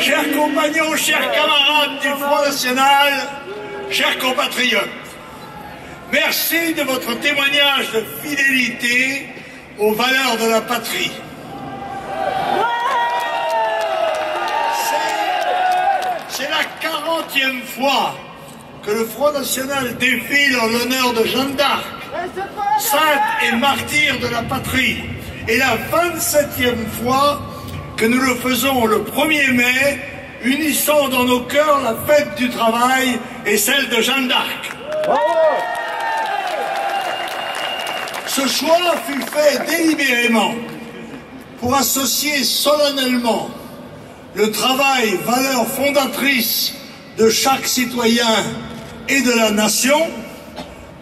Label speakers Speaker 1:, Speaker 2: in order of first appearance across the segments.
Speaker 1: chers compagnons, chers camarades du Front National, chers compatriotes, merci de votre témoignage de fidélité aux valeurs de la patrie. C'est la 40e fois que le Front National défile en l'honneur de Jeanne d'Arc, sainte et martyre de la patrie, et la 27e fois que nous le faisons le 1er mai, unissant dans nos cœurs la fête du travail et celle de Jeanne d'Arc. Ce choix fut fait délibérément pour associer solennellement le travail, valeur fondatrice de chaque citoyen et de la nation,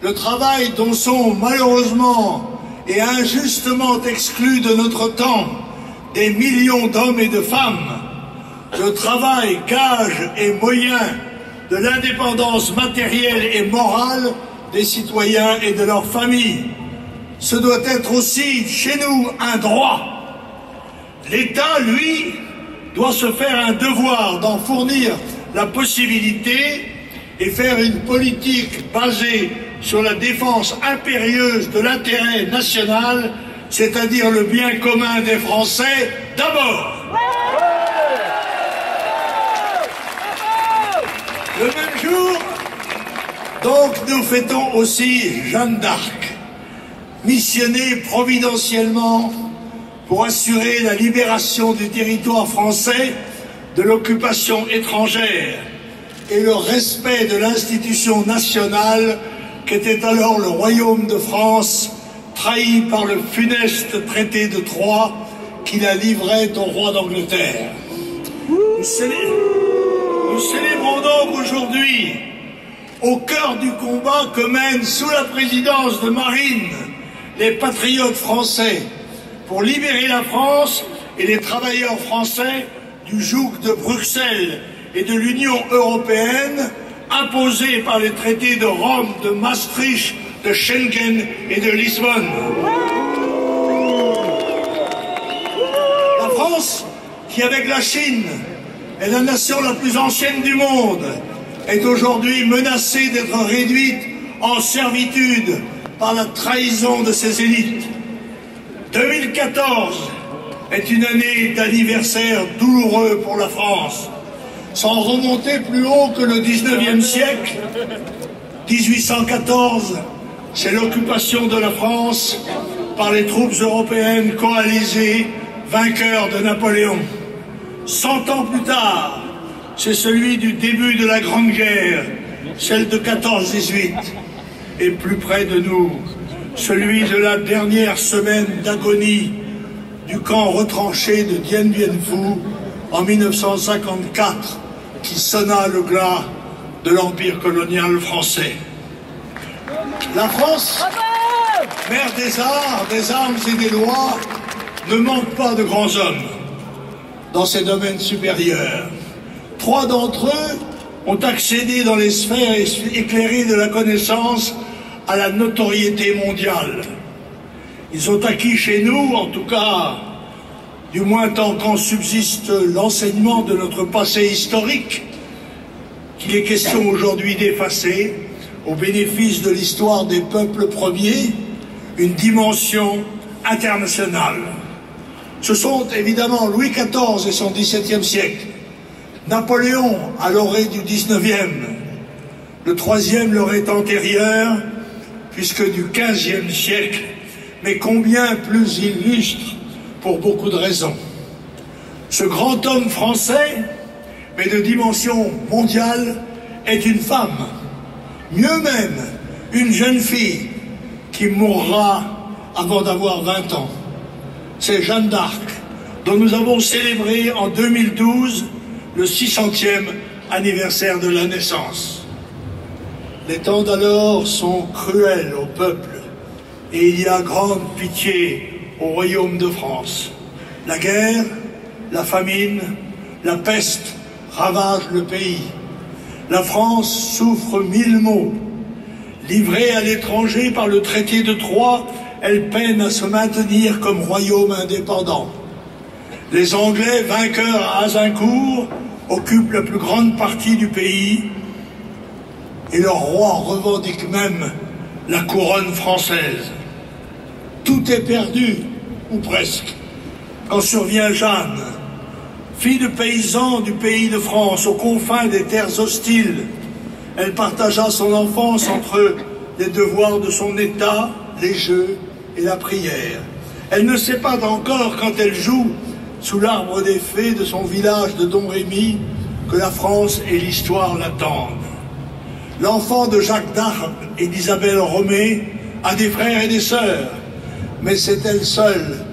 Speaker 1: le travail dont sont malheureusement et injustement exclus de notre temps des millions d'hommes et de femmes, le travail, gage et moyen de l'indépendance matérielle et morale des citoyens et de leurs familles. Ce doit être aussi chez nous un droit. L'État, lui, doit se faire un devoir d'en fournir la possibilité et faire une politique basée sur la défense impérieuse de l'intérêt national, c'est-à-dire le bien commun des Français d'abord. Le même jour, donc, nous fêtons aussi Jeanne d'Arc, missionnée providentiellement pour assurer la libération du territoire français de l'occupation étrangère et le respect de l'institution nationale qu'était alors le Royaume de France, trahi par le funeste traité de Troyes qui la livrait au roi d'Angleterre. Nous célébrons donc aujourd'hui, au cœur du combat que mènent sous la présidence de Marine les patriotes français pour libérer la France et les travailleurs français du joug de Bruxelles et de l'Union européenne imposés par les traités de Rome, de Maastricht, de Schengen et de Lisbonne. La France, qui avec la Chine est la nation la plus ancienne du monde, est aujourd'hui menacée d'être réduite en servitude par la trahison de ses élites. 2014 est une année d'anniversaire douloureux pour la France. Sans remonter plus haut que le 19e siècle, 1814, c'est l'occupation de la France par les troupes européennes coalisées, vainqueurs de Napoléon. 100 ans plus tard, c'est celui du début de la Grande Guerre, celle de 14-18, et plus près de nous, celui de la dernière semaine d'agonie du camp retranché de Dien Bien Phu en 1954, qui sonna le glas de l'empire colonial français. La France, mère des arts, des armes et des lois, ne manque pas de grands hommes dans ces domaines supérieurs. 3 d'entre eux ont accédé dans les sphères éclairées de la connaissance à la notoriété mondiale. Ils ont acquis chez nous, en tout cas, du moins tant qu'en subsiste l'enseignement de notre passé historique, qu'il est question aujourd'hui d'effacer, au bénéfice de l'histoire des peuples premiers, une dimension internationale. Ce sont évidemment Louis XIV et son XVIIe siècle, Napoléon à l'orée du XIXe, le troisième leur est antérieur, puisque du XVe siècle, mais combien plus illustre pour beaucoup de raisons. Ce grand homme français, mais de dimension mondiale, est une femme, mieux même une jeune fille qui mourra avant d'avoir 20 ans. C'est Jeanne d'Arc, dont nous avons célébré en 2012 le 600e anniversaire de la naissance. Les temps d'alors sont cruels au peuple et il y a grande pitié au royaume de France. La guerre, la famine, la peste ravagent le pays. La France souffre 1000 maux. Livrée à l'étranger par le traité de Troyes, elle peine à se maintenir comme royaume indépendant. Les Anglais, vainqueurs à Azincourt, occupent la plus grande partie du pays et leur roi revendique même la couronne française. Tout est perdu, ou presque, quand survient Jeanne, fille de paysan du pays de France, aux confins des terres hostiles. Elle partagea son enfance entre les devoirs de son état, les jeux et la prière. Elle ne sait pas encore, quand elle joue sous l'arbre des fées de son village de Domrémy, que la France et l'histoire l'attendent. L'enfant de Jacques d'Arc et d'Isabelle Romée a des frères et des sœurs, mais c'est elle seule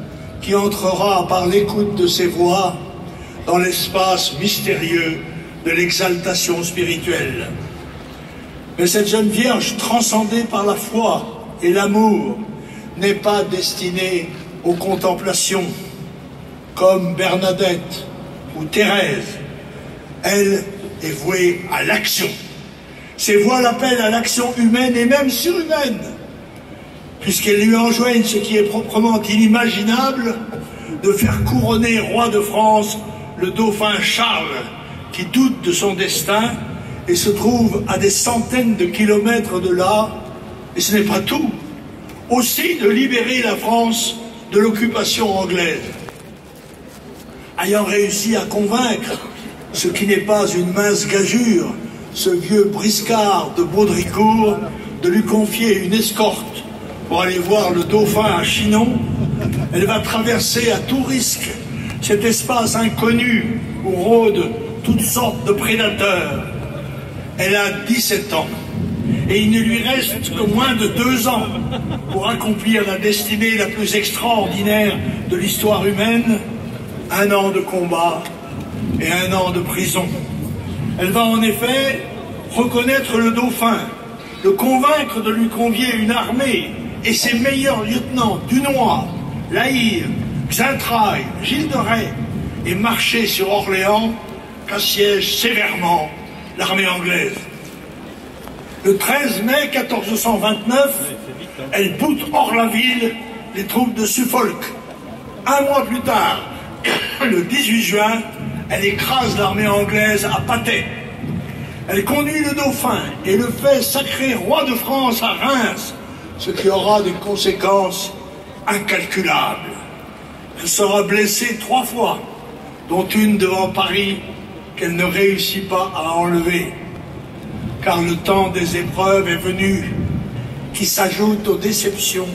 Speaker 1: qui entrera par l'écoute de ses voix dans l'espace mystérieux de l'exaltation spirituelle. Mais cette jeune vierge transcendée par la foi et l'amour n'est pas destinée aux contemplations comme Bernadette ou Thérèse. Elle est vouée à l'action. Ses voix l'appellent à l'action humaine et même surhumaine, puisqu'elles lui enjoignent ce qui est proprement inimaginable, de faire couronner roi de France le dauphin Charles, qui doute de son destin et se trouve à des centaines de kilomètres de là, et ce n'est pas tout, aussi de libérer la France de l'occupation anglaise. Ayant réussi à convaincre, ce qui n'est pas une mince gageure, ce vieux briscard de Baudricourt, de lui confier une escorte pour aller voir le dauphin à Chinon, elle va traverser à tout risque cet espace inconnu où rôdent toutes sortes de prédateurs. Elle a 17 ans et il ne lui reste que moins de 2 ans pour accomplir la destinée la plus extraordinaire de l'histoire humaine, 1 an de combat et 1 an de prison. Elle va en effet reconnaître le dauphin, le convaincre de lui convier une armée et ses meilleurs lieutenants, Dunois, La Hire, Xaintrailles, Gilles de Rais, et marcher sur Orléans qu'assiège sévèrement l'armée anglaise. Le 13 mai 1429, elle boute hors la ville les troupes de Suffolk. 1 mois plus tard, le 18 juin, elle écrase l'armée anglaise à Patay. Elle conduit le dauphin et le fait sacrer roi de France à Reims, ce qui aura des conséquences incalculables. Elle sera blessée 3 fois, dont une devant Paris qu'elle ne réussit pas à enlever, car le temps des épreuves est venu, qui s'ajoute aux déceptions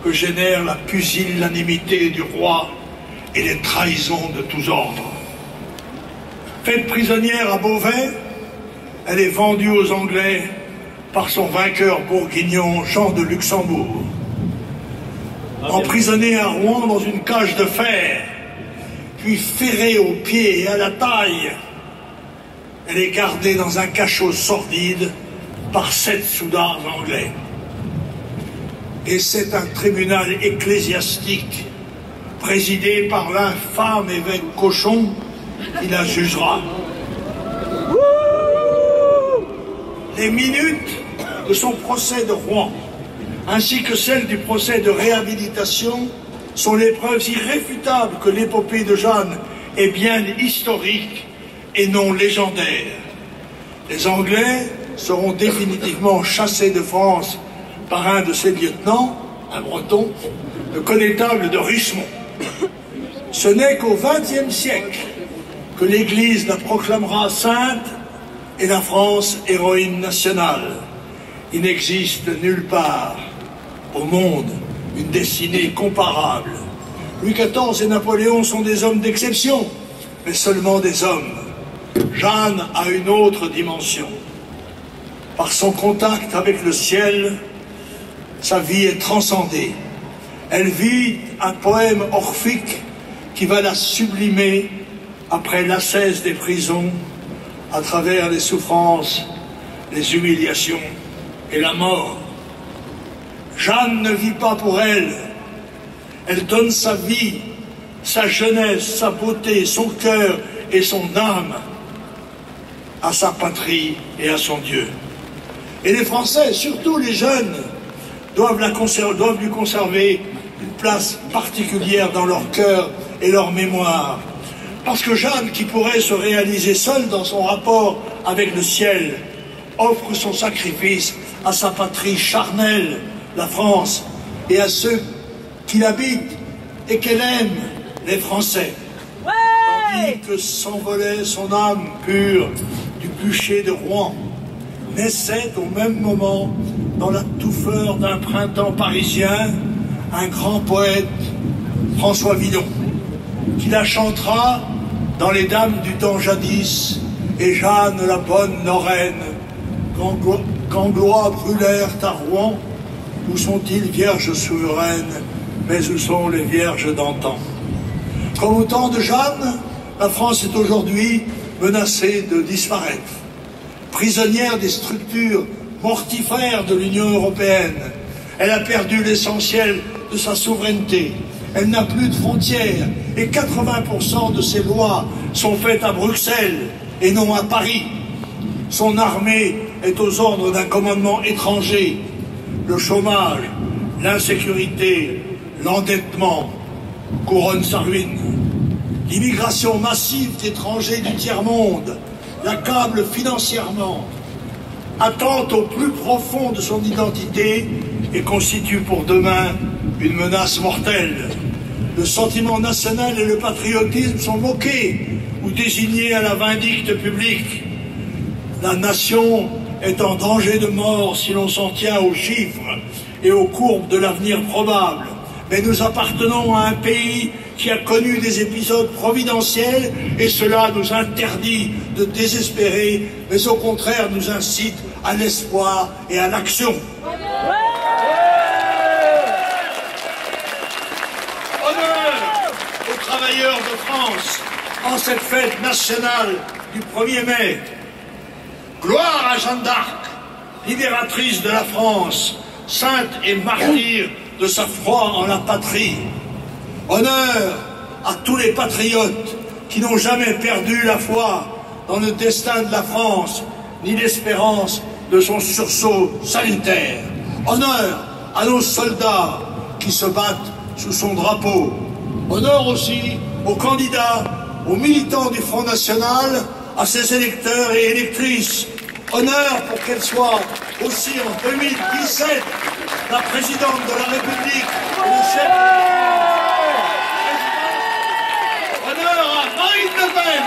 Speaker 1: que génère la pusillanimité du roi et les trahisons de tous ordres. Faite prisonnière à Beauvais, elle est vendue aux Anglais par son vainqueur bourguignon Jean de Luxembourg. Emprisonnée à Rouen dans une cage de fer, puis ferrée aux pieds et à la taille, elle est gardée dans un cachot sordide par 7 soudards anglais. Et c'est un tribunal ecclésiastique présidé par l'infâme évêque Cochon qui la jugera. Les minutes de son procès de Rouen, ainsi que celles du procès de réhabilitation, sont les preuves irréfutables que l'épopée de Jeanne est bien historique et non légendaire. Les Anglais seront définitivement chassés de France par un de ses lieutenants, un breton, le connétable de Richmond. Ce n'est qu'au XXe siècle que l'Église la proclamera sainte et la France héroïne nationale. Il n'existe nulle part au monde une destinée comparable. Louis XIV et Napoléon sont des hommes d'exception, mais seulement des hommes. Jeanne a une autre dimension. Par son contact avec le ciel, sa vie est transcendée. Elle vit un poème orphique qui va la sublimer après l'ascèse des prisons, à travers les souffrances, les humiliations et la mort. Jeanne ne vit pas pour elle. Elle donne sa vie, sa jeunesse, sa beauté, son cœur et son âme à sa patrie et à son Dieu. Et les Français, surtout les jeunes, doivent lui conserver une place particulière dans leur cœur et leur mémoire, Parce que Jeanne, qui pourrait se réaliser seule dans son rapport avec le ciel, offre son sacrifice à sa patrie charnelle, la France, et à ceux qui l'habitent et qu'elle aime, les Français. Tandis que s'envolait son âme pure du bûcher de Rouen, naissait au même moment, dans la touffeur d'un printemps parisien, un grand poète, François Villon, qui la chantera dans les dames du temps jadis, et Jeanne la bonne Lorraine, quand gloires brûlèrent à Rouen, où sont-ils vierges souveraines, mais où sont les vierges d'antan? Comme au temps de Jeanne, la France est aujourd'hui menacée de disparaître. Prisonnière des structures mortifères de l'Union européenne, elle a perdu l'essentiel de sa souveraineté. Elle n'a plus de frontières et 80% de ses lois sont faites à Bruxelles et non à Paris. Son armée est aux ordres d'un commandement étranger. Le chômage, l'insécurité, l'endettement couronnent sa ruine. L'immigration massive d'étrangers du tiers-monde l'accable financièrement, attente au plus profond de son identité et constitue pour demain une menace mortelle. Le sentiment national et le patriotisme sont moqués ou désignés à la vindicte publique. La nation est en danger de mort si l'on s'en tient aux chiffres et aux courbes de l'avenir probable. Mais nous appartenons à un pays qui a connu des épisodes providentiels et cela nous interdit de désespérer, mais au contraire nous incite à l'espoir et à l'action. Honneur aux travailleurs de France en cette fête nationale du 1er mai. Gloire à Jeanne d'Arc, libératrice de la France, sainte et martyre de sa foi en la patrie. Honneur à tous les patriotes qui n'ont jamais perdu la foi dans le destin de la France, ni l'espérance de son sursaut salutaire. Honneur à nos soldats qui se battent sous son drapeau. Honneur aussi aux candidats, aux militants du Front National, à ses électeurs et électrices. Honneur pour qu'elle soit aussi en 2017 la présidente de la République et le chef. Honneur à Marine Le Pen.